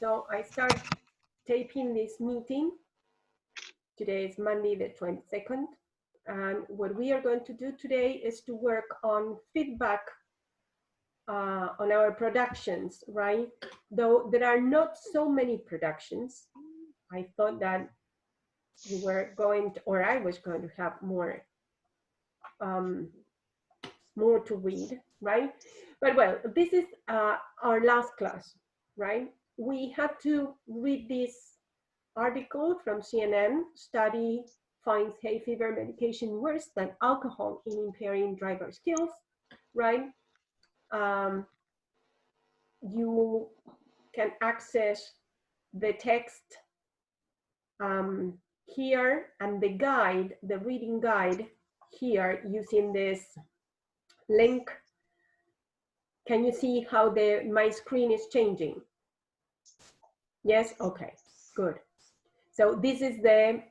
So I start taping this meeting. Today is Monday the 22nd. And what we are going to do today is to work on feedback on our productions, right? Though there are not so many productions, I thought that we were going to, or I was going to have more to read, right? But well, this is our last class, right? We had to read this article from CNN, study finds hay fever medication worse than alcohol in impairing driver skills, right? You can access the text here and the guide, the reading guide here using this link. Can you see how my screen is changing? Yes, okay, good. So this is the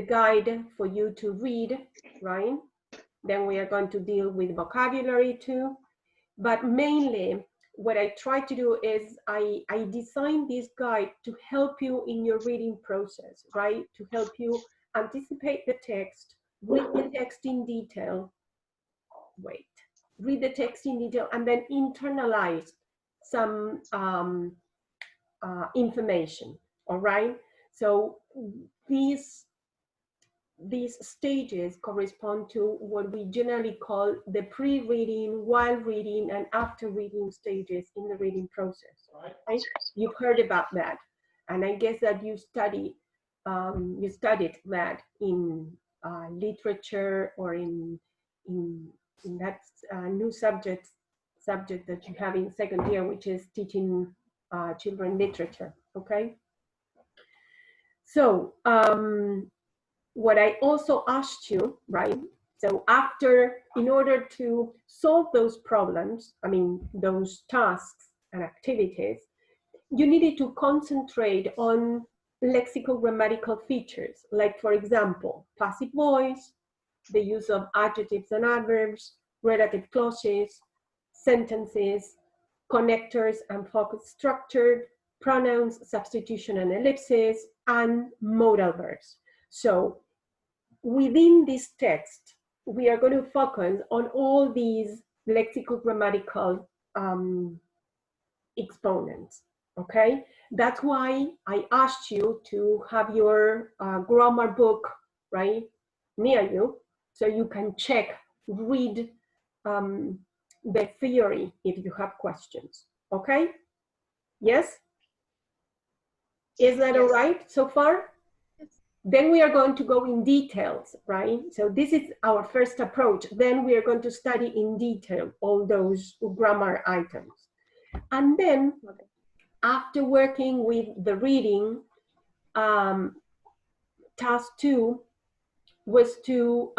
guide for you to read, right? Then we are going to deal with vocabulary too. But mainly what I try to do is I design this guide to help you in your reading process, right? To help you anticipate the text, read the text in detail, read the text in detail, and then internalize some information, all right? So these stages correspond to what we generally call the pre-reading, while reading, and after reading stages in the reading process, right? You've heard about that, and I guess that you studied that in literature or in that new subject that you have in second year, which is teaching children literature, okay? So what I also asked you, right? So in order to solve those problems, I mean, those tasks and activities, you needed to concentrate on lexical grammatical features, like, for example, passive voice, the use of adjectives and adverbs, relative clauses, sentences, connectors and focus structure, pronouns, substitution and ellipsis, and modal verbs. So within this text, we are going to focus on all these lexical grammatical exponents, okay? That's why I asked you to have your grammar book, right, near you, so you can check, read the theory if you have questions, okay? Yes? Is that all right so far? Then we are going to go in details, right? So this is our first approach. Then we are going to study in detail all those grammar items. And then after working with the reading, task 2 was to,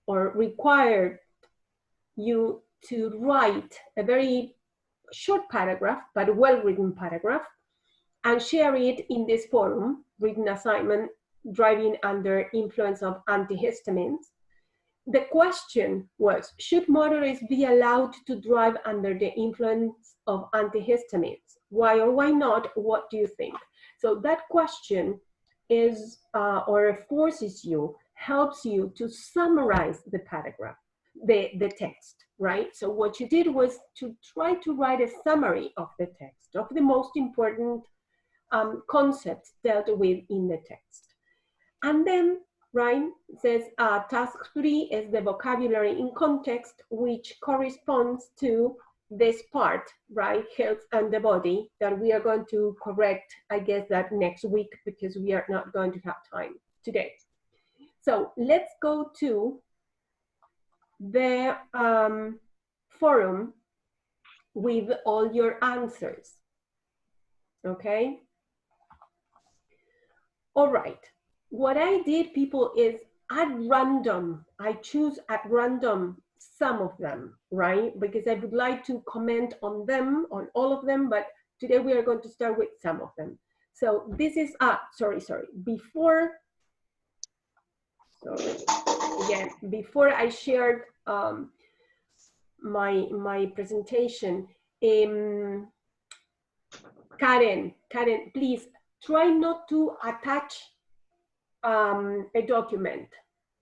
or required you to write a very short paragraph, but a well-written paragraph, and share it in this forum, written assignment, driving under influence of antihistamines. The question was, should motorists be allowed to drive under the influence of antihistamines? Why or why not? What do you think? So that question is, or forces you, helps you to summarize the paragraph, the text, right? So what you did was to try to write a summary of the text, of the most important concepts dealt with in the text. And then, right, it says task 3 is the vocabulary in context, which corresponds to this part, right, health and the body, that we are going to correct, I guess, that next week, because we are not going to have time today. So let's go to the forum with all your answers, okay? All right. What I did, people, is at random, I choose at random some of them, right? Because I would like to comment on them, on all of them, but today we are going to start with some of them. So this is, before I shared my presentation, Karen, please try not to attach a document,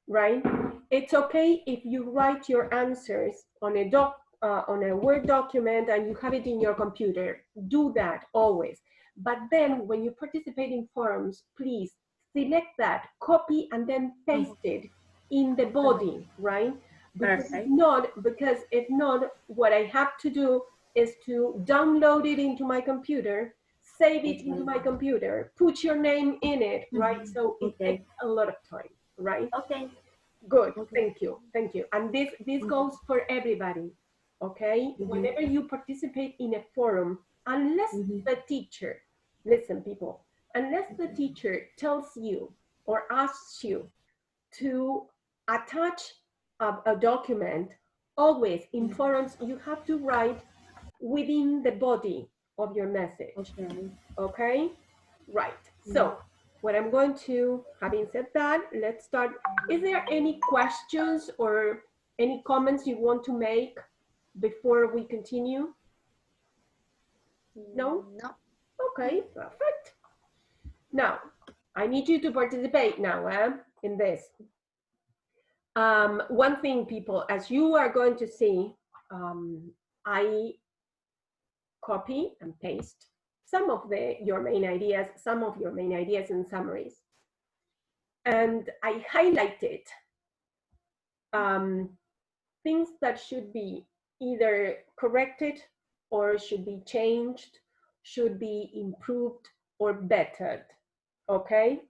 right? It's okay if you write your answers on a Word document and you have it in your computer. Do that always. But then when you participate in forums, please select that, copy, and then paste it in the body, right? Because if not, what I have to do is to download it into my computer, save it into my computer, put your name in it, right? So it takes a lot of time, right? Okay. Good. Thank you. Thank you. And this goes for everybody, okay? Whenever you participate in a forum, unless the teacher, listen people, unless the teacher tells you or asks you to attach a document, always in forums, you have to write within the body of your message, okay? Right. So what I'm going to, having said that, let's start. Is there any questions or any comments you want to make before we continue? No? No. Okay, perfect. Now, I need you to participate now in this. One thing, people, as you are going to see, I copy and paste some of your main ideas and summaries. And I highlighted things that should be either corrected or should be changed, should be improved or bettered, okay?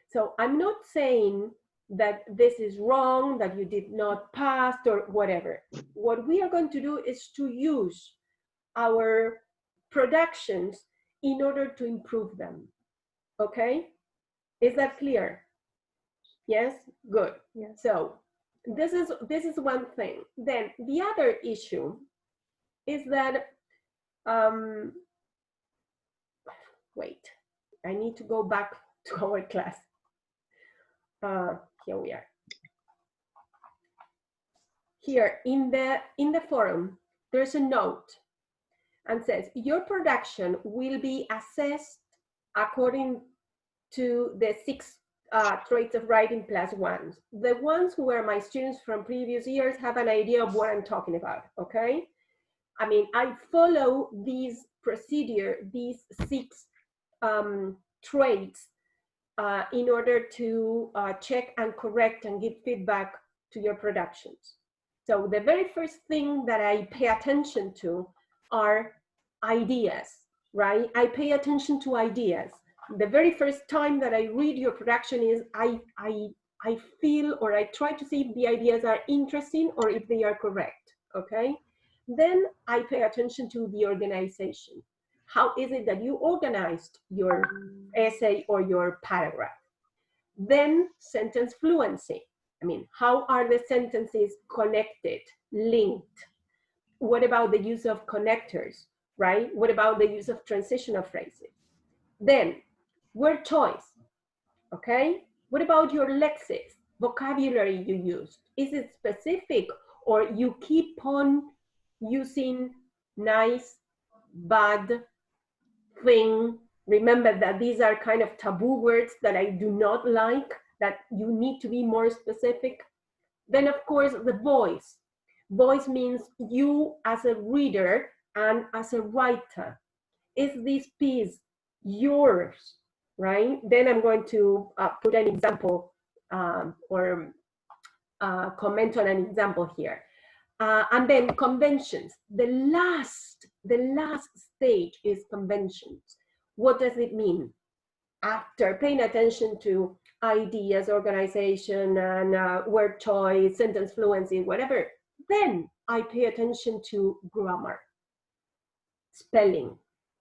So I'm not saying that this is wrong, that you did not pass or whatever. What we are going to do is to use our productions in order to improve them, okay? Is that clear? Yes, good. Yes. So this is one thing. Then the other issue is that wait, I need to go back to our class. Here we are. Here in the forum, there's a note and says your production will be assessed according to the 6 traits of writing plus ones. The ones who are my students from previous years have an idea of what I'm talking about, okay? I mean, I follow these procedure, these 6 traits in order to check and correct and give feedback to your productions. So the very first thing that I pay attention to are ideas, right? I pay attention to ideas. The very first time that I read your production is I feel, or I try to see if the ideas are interesting or if they are correct, okay? Then I pay attention to the organization. How is it that you organized your essay or your paragraph? Then sentence fluency. I mean, how are the sentences connected, linked? What about the use of connectors, right? What about the use of transitional phrases? Then word choice, okay? What about your lexics, vocabulary you use? Is it specific or you keep on using nice, bad, thing? Remember that these are kind of taboo words that I do not like, that you need to be more specific. Then of course the voice. Voice means you as a reader and as a writer. Is this piece yours, right? Then I'm going to put an example or comment on an example here. And then conventions. The last stage is conventions. What does it mean? After paying attention to ideas, organization, and word choice, sentence fluency, whatever, then I pay attention to grammar, spelling,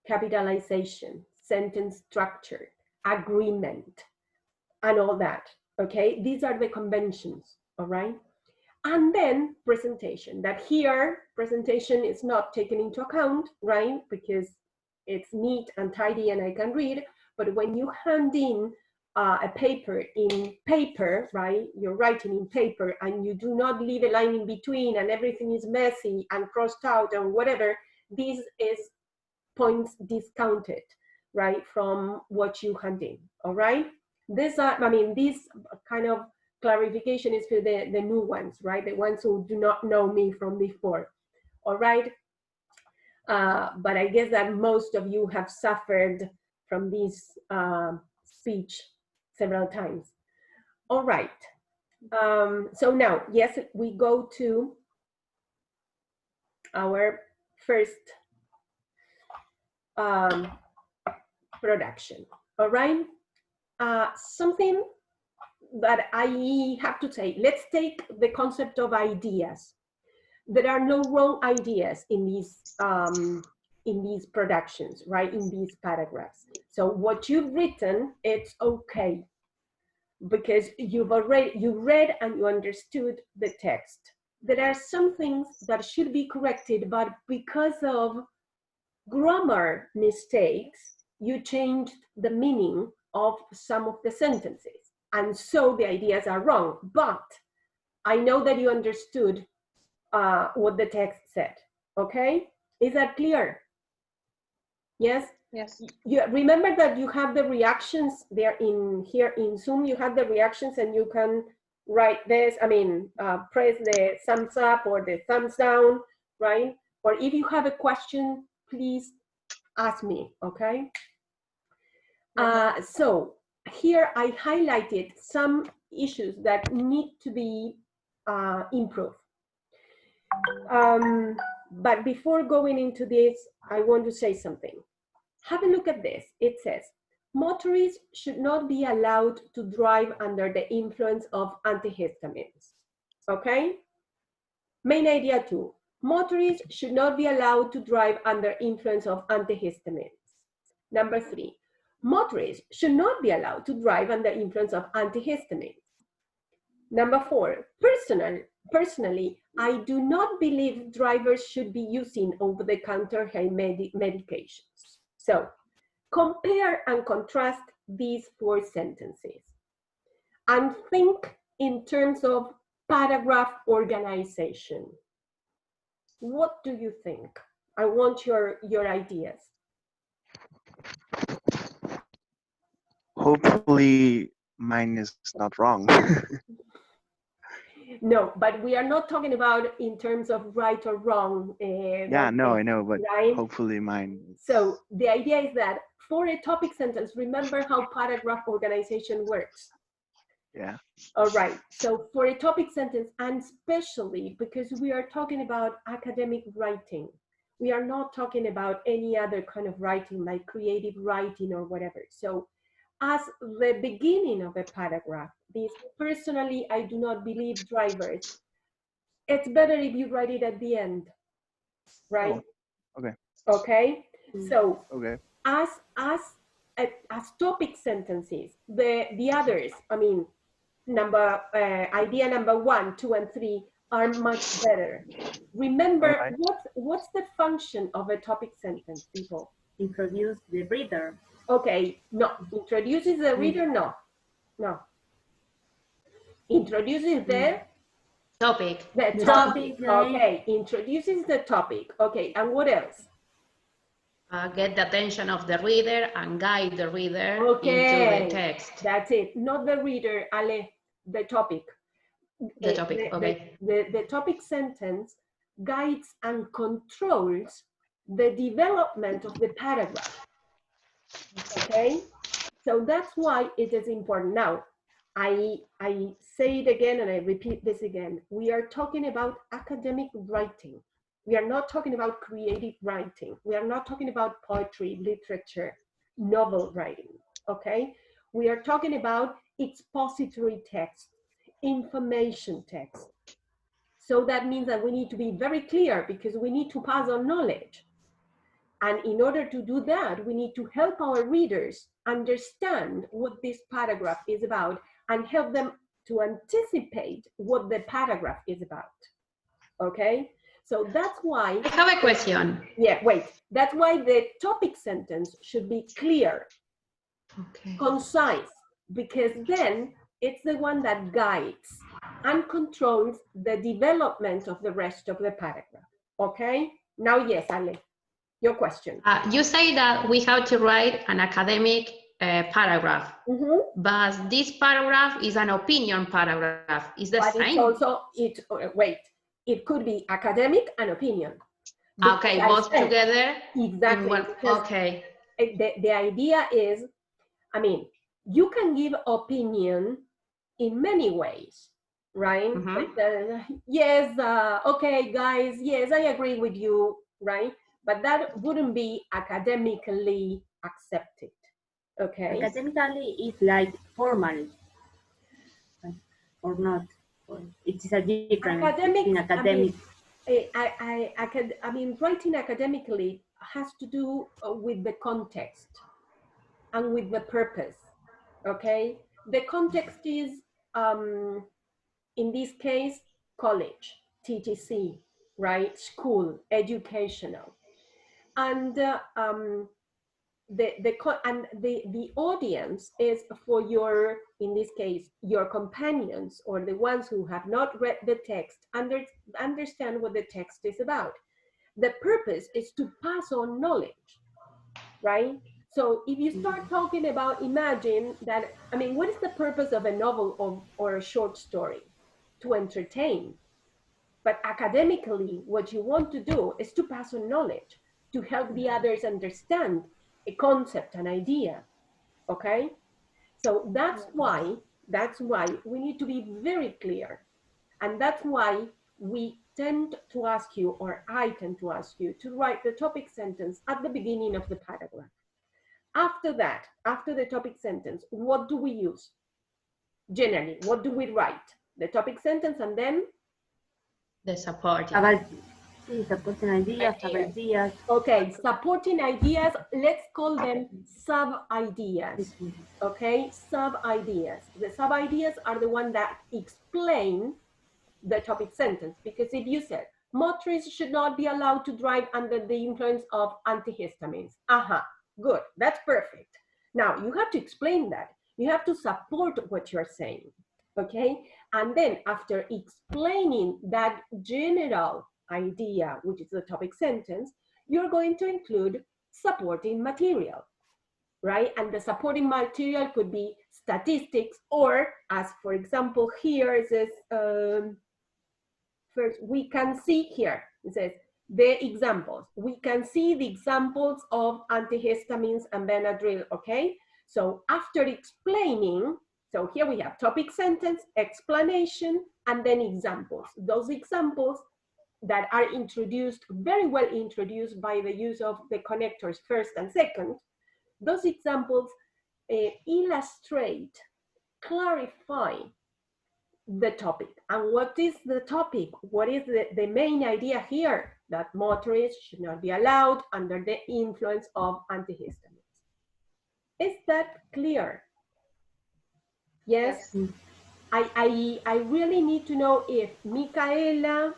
capitalization, sentence structure, agreement, and all that, okay? These are the conventions, all right? And then presentation, that here, presentation is not taken into account, right? Because it's neat and tidy and I can read, but when you hand in a paper in paper, right? You're writing in paper and you do not leave a line in between and everything is messy and crossed out and whatever, this is points discounted. right, from what you hand in, all right? This, I mean, this kind of clarification is for the new ones, right? The ones who do not know me from before, all right? But I guess that most of you have suffered from this speech several times. All right. So now, yes, we go to our first production. All right. Something that I have to say, let's take the concept of ideas. There are no wrong ideas in these productions, right? In these paragraphs. So what you've written, it's okay, because you read and you understood the text. There are some things that should be corrected, but because of grammar mistakes, you changed the meaning of some of the sentences. And so the ideas are wrong. But I know that you understood what the text said. Okay? Is that clear? Yes? Yes. You remember that you have the reactions there in here in Zoom. You have the reactions and you can write this, I mean, press the thumbs up or the thumbs down, right? Or if you have a question, please ask me, okay? So here I highlighted some issues that need to be improved. But before going into this, I want to say something. Have a look at this. It says, motorists should not be allowed to drive under the influence of antihistamines. Okay? Main idea 2. Motorists should not be allowed to drive under influence of antihistamines. Number 3. Motorists should not be allowed to drive under influence of antihistamines. Number 4. Personally, I do not believe drivers should be using over-the-counter medications. So, compare and contrast these 4 sentences and think in terms of paragraph organization. What do you think? I want your ideas. Hopefully mine is not wrong. No, but we are not talking about in terms of right or wrong. Yeah, no, I know, but right? hopefully mine. So the idea is that for a topic sentence, remember how paragraph organization works. Yeah. All right. So for a topic sentence, and especially because we are talking about academic writing, we are not talking about any other kind of writing like creative writing or whatever. So as the beginning of a paragraph, this personally, I do not believe drivers. It's better if you write it at the end, right? Oh, okay. Okay. So okay. As topic sentences, the others, I mean, idea number 1, 2, and 3 are much better. Remember, right. what's the function of a topic sentence, people? Introduce the reader. Okay, no. Introduces the reader? No. No. Introduces the topic. The topic. Okay, introduces the topic. Okay, and what else? Get the attention of the reader and guide the reader into the text. That's it. Not the reader, Ale, the topic. The topic, okay. The topic sentence guides and controls the development of the paragraph. Okay? So that's why it is important. Now, I say it again and I repeat this again. We are talking about academic writing. We are not talking about creative writing. We are not talking about poetry, literature, novel writing, okay? We are talking about expository text, information text. So that means that we need to be very clear because we need to pass on knowledge. And in order to do that, we need to help our readers understand what this paragraph is about and help them to anticipate what the paragraph is about, okay? So that's why— I have a question. Yeah, wait. That's why the topic sentence should be clear, concise, because then it's the one that guides and controls the development of the rest of the paragraph. Okay? Now, yes, Ale. Your question. You say that we have to write an academic paragraph, but this paragraph is an opinion paragraph. Is the same? It's also, wait, it could be academic and opinion. Okay, both together? Exactly. Okay. The idea is, I mean, you can give opinion in many ways, right? Yes, okay, guys, yes, I agree with you, right? But that wouldn't be academically accepted, okay? Academically, it's like formal, or not. It is a difference between academic. I mean, writing academically has to do with the context and with the purpose, okay? The context is, in this case, college, Pdce, right? School, educational. And the audience is for your, in this case, your companions or the ones who have not read the text, understand what the text is about. The purpose is to pass on knowledge, right? So if you start talking about, imagine that, I mean, what is the purpose of a novel or a short story? To entertain. But academically, what you want to do is to pass on knowledge, to help the others understand a concept, an idea, okay? So that's why we need to be very clear. And that's why we tend to ask you, or I tend to ask you, to write the topic sentence at the beginning of the paragraph. After that, after the topic sentence, what do we use? Generally, what do we write? The topic sentence and then? The supporting. Supporting ideas. Okay, supporting ideas, let's call them sub-ideas, okay? Sub-ideas. The sub-ideas are the ones that explain the topic sentence, because if you said, motorists should not be allowed to drive under the influence of antihistamines. Good, that's perfect. Now, you have to explain that. You have to support what you're saying, okay? And then after explaining that general idea, which is the topic sentence, you're going to include supporting material, right? And the supporting material could be statistics, or as for example, here it says, first, we can see here, it says, the examples. We can see the examples of antihistamines and Benadryl, okay? So after explaining, so here we have topic sentence, explanation, and then examples. Those examples that are introduced, very well introduced by the use of the connectors first and second, those examples illustrate, clarify the topic. And what is the topic? What is the main idea here? That motorists should not be allowed under the influence of antihistamines. Is that clear? Yes? I really need to know if Micaela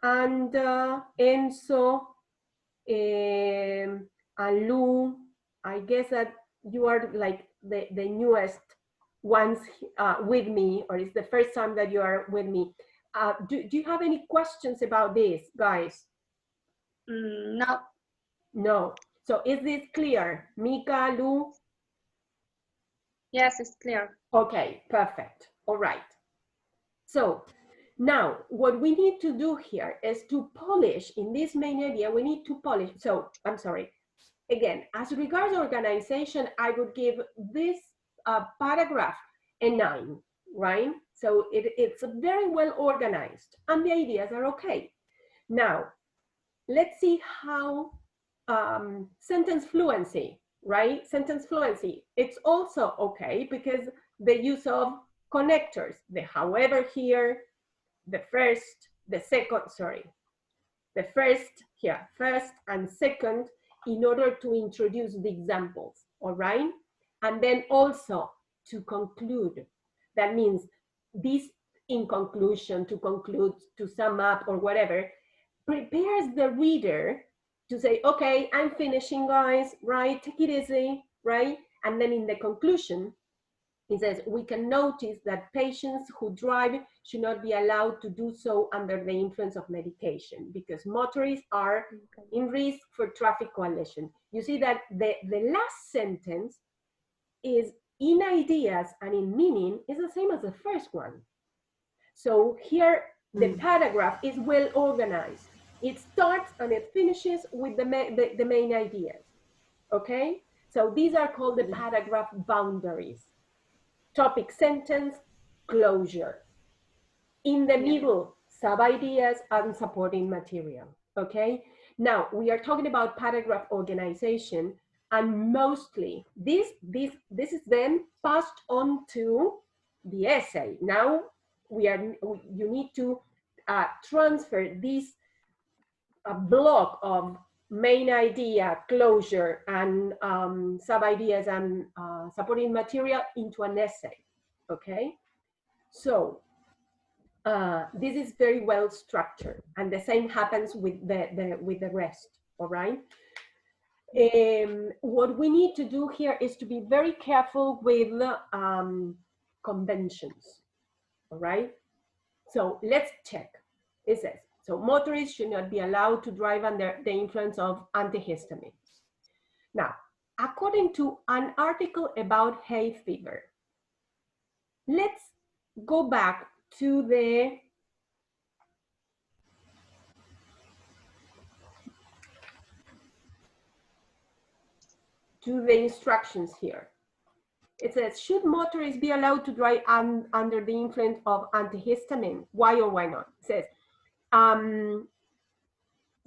and Enzo and Lou, I guess that you are like the newest ones with me, or it's the first time that you are with me. Do you have any questions about this, guys? No. No. So is this clear? Mika, Lou? Yes, it's clear. Okay, perfect. All right. So now what we need to do here is to polish in this main area, we need to polish. So I'm sorry. Again, as regards organization, I would give this paragraph a 9, right? So it's very well organized and the ideas are okay. Now, let's see how sentence fluency, right? Sentence fluency, it's also okay because the use of connectors, the however here, the first, the second, sorry, the first here, first and second, in order to introduce the examples, all right? And then also to conclude. That means this in conclusion, to conclude, to sum up or whatever, prepares the reader to say, okay, I'm finishing guys, right? Take it easy, right? And then in the conclusion, It says, we can notice that patients who drive should not be allowed to do so under the influence of medication because motorists are in risk for traffic collision. You see that the last sentence is in ideas and in meaning is the same as the first one. So here the paragraph is well organized. It starts and it finishes with the main ideas, okay? So these are called the paragraph boundaries. Topic, sentence, closure. In the middle, sub-ideas and supporting material, okay? Now, we are talking about paragraph organization, and mostly this is then passed on to the essay. Now, you need to transfer this block of main idea, closure, and sub-ideas and supporting material into an essay, okay? So this is very well structured, and the same happens with the rest, all right? What we need to do here is to be very careful with conventions, all right? So let's check. It says, so motorists should not be allowed to drive under the influence of antihistamines. Now, according to an article about hay fever, let's go back to the instructions here. It says, should motorists be allowed to drive under the influence of antihistamine? Why or why not? It says,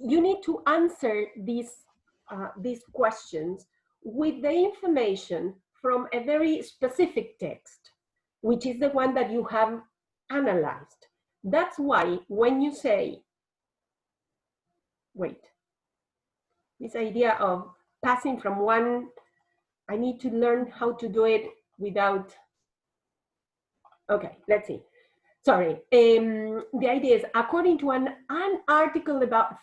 you need to answer these questions with the information from a very specific text, which is the one that you have analyzed. That's why when you say, wait, this idea of passing from one, I need to learn how to do it without, okay, let's see. Sorry, the idea is, according to an article about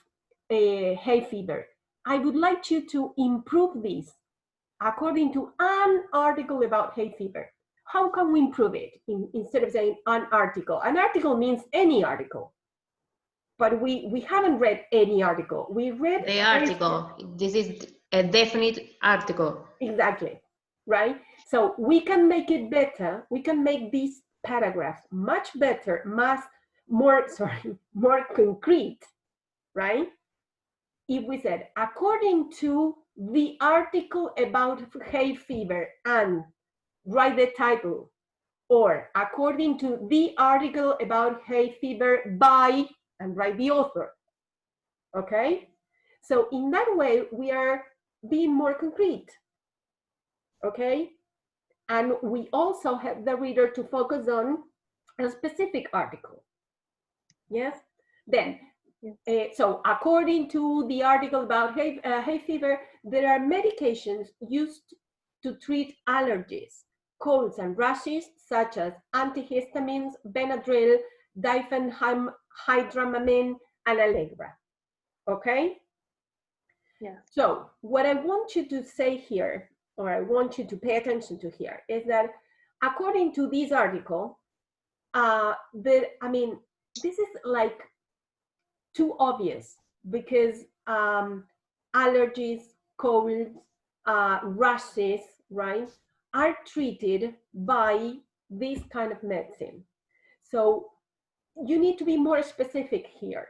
hay fever, I would like you to improve this. According to an article about hay fever, how can we improve it instead of saying an article? An article means any article, but we haven't read any article. We read the article. This is a definite article. Exactly, right? So we can make it better. We can make these paragraphs much better, more concrete, right? If we said, according to the article about hay fever, and write the title, or according to the article about hay fever by, and write the author, okay? So in that way, we are being more concrete, okay? And we also have the reader to focus on a specific article, yes? Then, so according to the article about hay fever, there are medications used to treat allergies, colds and rashes, such as antihistamines, Benadryl, diphenhydramine, and Allegra, okay? Yeah. So what I want you to say here, or I want you to pay attention to here, is that according to this article, this is like too obvious, because allergies, colds, rashes, right, are treated by this kind of medicine. So you need to be more specific here,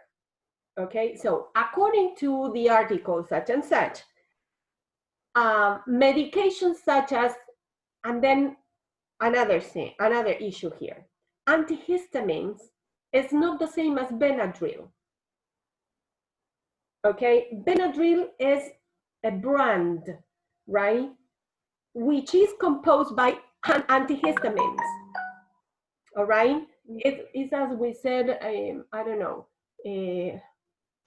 okay? So according to the article such and such, medications such as, and then another issue here, antihistamines is not the same as Benadryl. Okay, Benadryl is a brand, right, which is composed by antihistamines, all right? It's as we said, I don't know,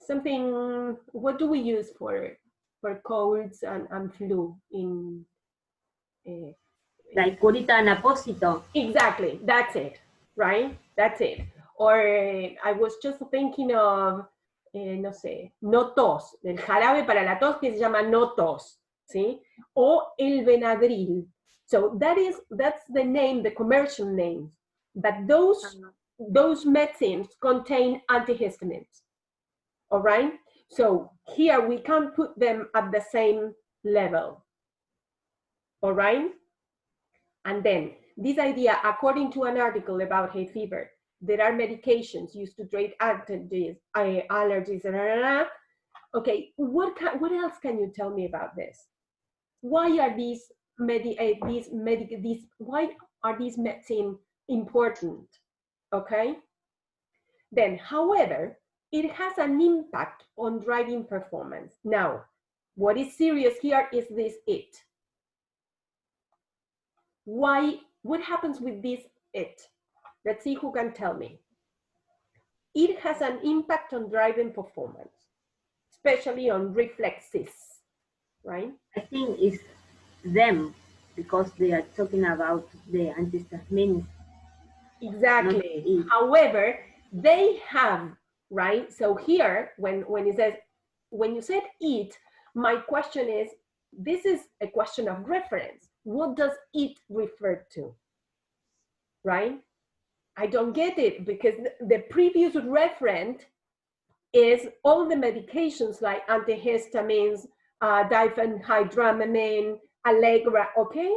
something, what do we use for colds and flu in? Like curita and apósito. Exactly, that's it, right? That's it. Or I was just thinking of, no sé, no tos, el jarabe para la tos que se llama no tos, ¿sí? O el Benadryl, So that's the name, the commercial name. But those medicines contain antihistamines. All right. So here we can't put them at the same level. All right. And then this idea, according to an article about hay fever, there are medications used to treat allergies, Okay, what else can you tell me about this? Why are these medicine important? Okay. Then, however, it has an impact on driving performance. Now, what is serious here is this it. Why? What happens with this it? Let's see who can tell me. It has an impact on driving performance, especially on reflexes, right? I think it's them, because they are talking about the antihistamines. Exactly. However, they have, right? So here, when you said it, my question is, this is a question of reference. What does it refer to? Right? I don't get it, because the previous referent is all the medications like antihistamines, diphenhydramine, Allegra, okay?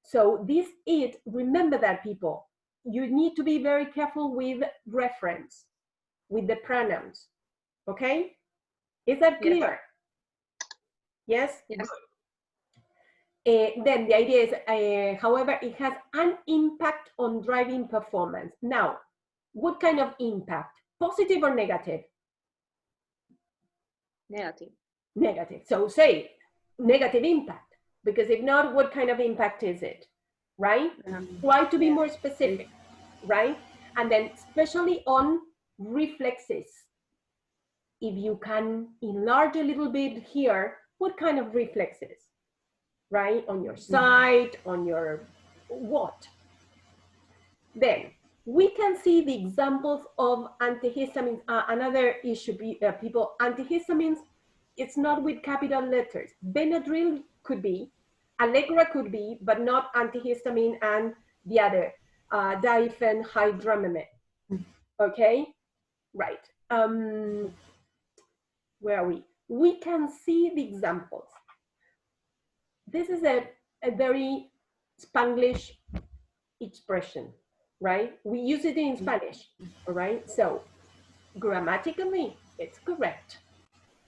So this it, remember that, people. You need to be very careful with reference, with the pronouns, okay? Is that clear? Yes? Yes. Then the idea is, however, it has an impact on driving performance. Now, what kind of impact? Positive or negative? Negative. Negative. So say negative impact, because if not, what kind of impact is it? Right? Try to be more specific, right? And then especially on reflexes. If you can enlarge a little bit here, what kind of reflexes? Right? On your side, on your what? Then we can see the examples of antihistamines. Another issue, people, antihistamines, it's not with capital letters. Benadryl could be, Allegra could be, but not antihistamine and the other, diphenhydramine. Okay, right. Where are we? We can see the examples. This is a very Spanglish expression, right? We use it in Spanish, all right? So grammatically, it's correct,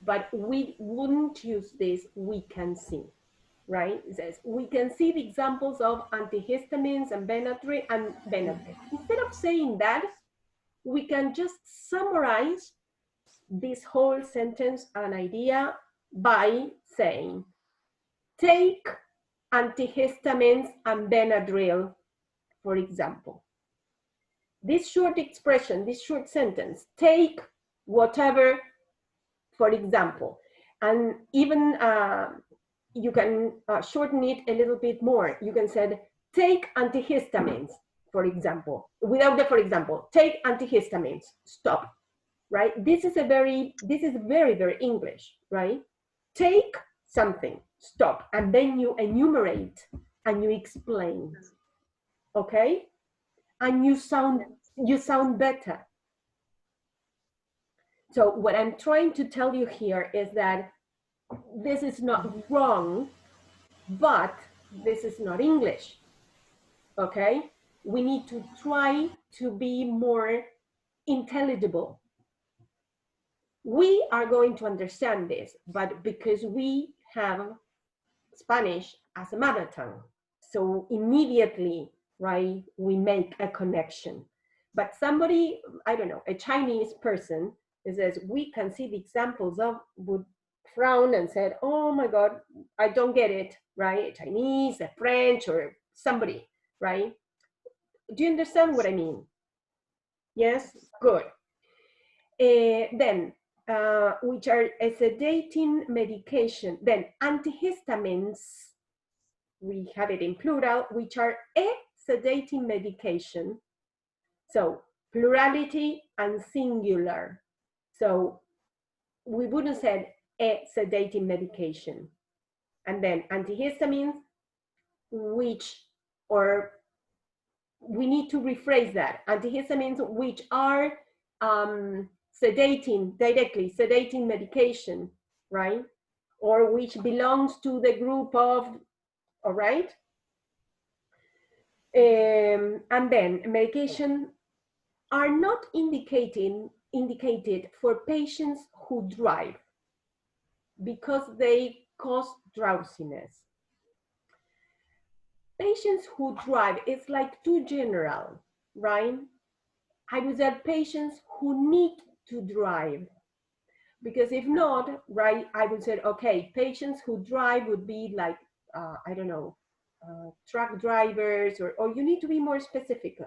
but we wouldn't use this we can see, right? It says, we can see the examples of antihistamines and Benadryl. Instead of saying that, we can just summarize this whole sentence and idea by saying, take antihistamines and Benadryl, for example. This short expression, this short sentence, take whatever, for example, and even you can shorten it a little bit more. You can say, take antihistamines, for example, without the for example, take antihistamines, stop, right? This is very, very English, right? Take something, stop, and then you enumerate and you explain, okay? And you sound better. So what I'm trying to tell you here is that this is not wrong, but this is not English, okay? We need to try to be more intelligible. We are going to understand this, but because we have Spanish as a mother tongue, so immediately, right, we make a connection. But somebody, I don't know, a Chinese person, says, we can see the examples of, would frown and said, oh my God, I don't get it, right? A Chinese, a French, or somebody, right? Do you understand what I mean? Yes, good. Then, which are a sedating medication. Then antihistamines, we have it in plural, which are a sedating medication. So plurality and singular. So we wouldn't say a sedating medication. And then antihistamines, which or we need to rephrase that, antihistamines which are sedating medication, right? Or which belongs to the group of, all right? And then medication are not indicated for patients who drive because they cause drowsiness. Patients who drive, it's like too general, right? I would say patients who need to drive, because if not, right, I would say, okay, patients who drive would be like, I don't know, truck drivers, or you need to be more specific,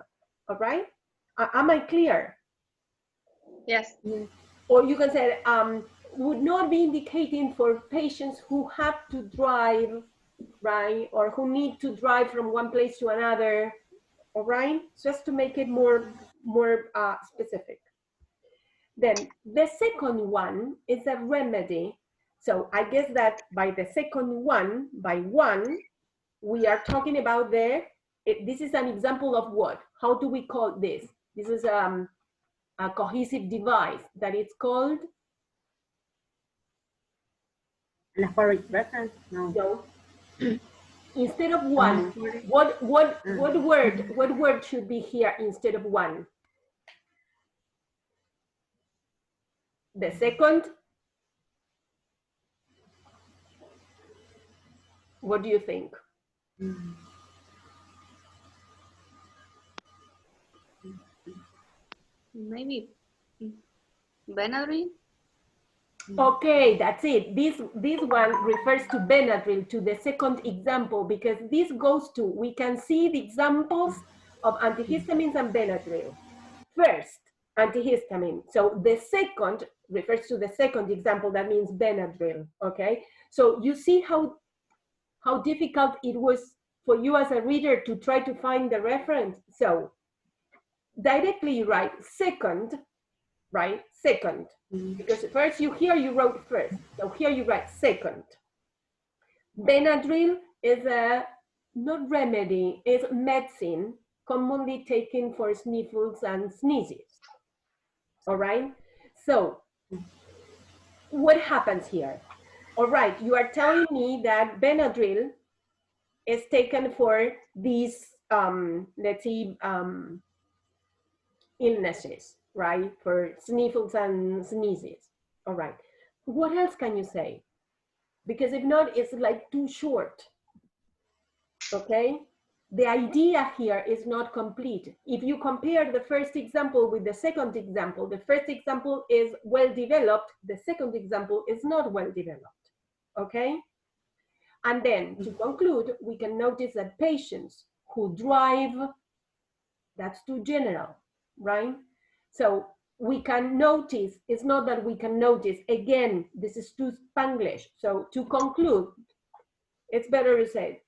all right? Am I clear? Yes. Or you can say, would not be indicating for patients who have to drive, right? Or who need to drive from one place to another, all right? Just to make it more specific. Then the second one is a remedy. So I guess that by the second one, we are talking about this is an example of what? How do we call this? This is a cohesive device that it's called? Anaphoric reference? No. Instead of one, what word should be here instead of one? The second? What do you think? Maybe Benadryl. Okay, that's it. This one refers to Benadryl, to the second example, because this goes to, we can see the examples of antihistamines and Benadryl. First, antihistamine. So the second refers to the second example, that means Benadryl, okay? So you see how difficult it was for you as a reader to try to find the reference. So directly you write second, right? Second, because first you wrote first. So here you write second. Benadryl is not remedy, it's medicine commonly taken for sniffles and sneezes. All right? So what happens here? All right, you are telling me that Benadryl is taken for these, let's see, illnesses, right? For sniffles and sneezes. All right. What else can you say? Because if not, it's like too short. Okay? The idea here is not complete. If you compare the first example with the second example, the first example is well developed, the second example is not well developed. Okay? And then to conclude, we can notice that patients who drive, that's too general, right? So we can notice, it's not that we can notice, again, this is too Spanglish. So to conclude, it's better to say,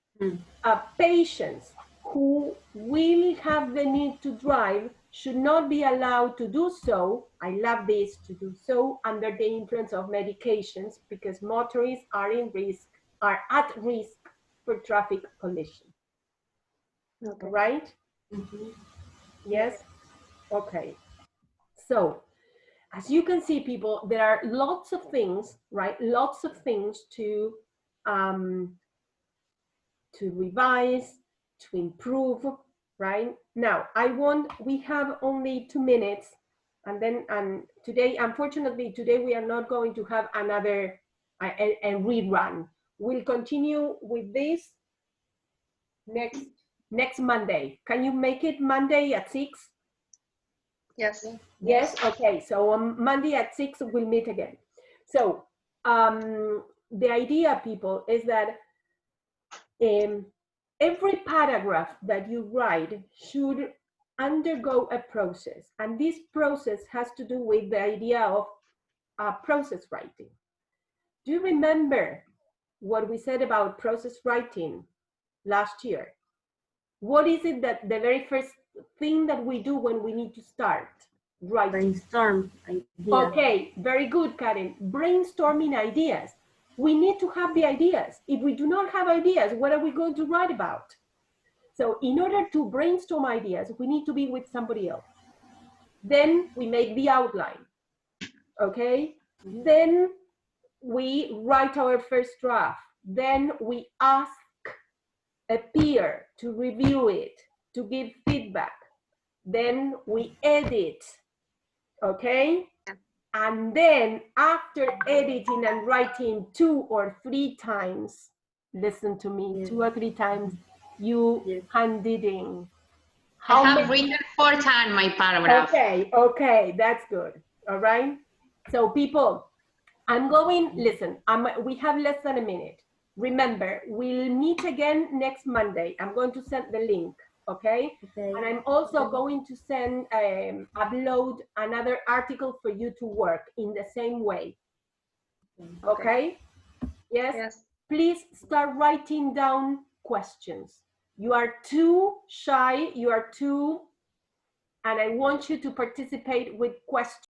patients who will have the need to drive should not be allowed to do so, I love this, to do so under the influence of medications, because motorists are at risk for traffic collision. Okay. Right? Yes? Okay. So, as you can see, people, there are lots of things, right? Lots of things to revise, to improve, right? Now, we have only 2 minutes, and then today, unfortunately, we are not going to have another a rerun. We'll continue with this next Monday. Can you make it Monday at 6? Yes. Yes? Okay, so on Monday at 6, we'll meet again. So the idea, people, is that every paragraph that you write should undergo a process. And this process has to do with the idea of process writing. Do you remember what we said about process writing last year? What is it that the very first thing that we do when we need to start writing? Brainstorm ideas. Okay, very good, Karen. Brainstorming ideas. We need to have the ideas. If we do not have ideas, what are we going to write about? So in order to brainstorm ideas, we need to be with somebody else. Then we make the outline, okay? Then we write our first draft. Then we ask a peer to review it, to give feedback. Then we edit, okay? And then after editing and writing 2 or 3 times, listen to me, Yes. 2 or 3 times, you Yes. hand it in. I have written 4 times my paragraph. Okay, that's good. All right. So people, listen, we have less than a minute. Remember, we'll meet again next Monday. I'm going to send the link, okay? And I'm also going to send, upload another article for you to work in the same way. Okay? Yes? Yes. Please start writing down questions. You are too shy, and I want you to participate with questions.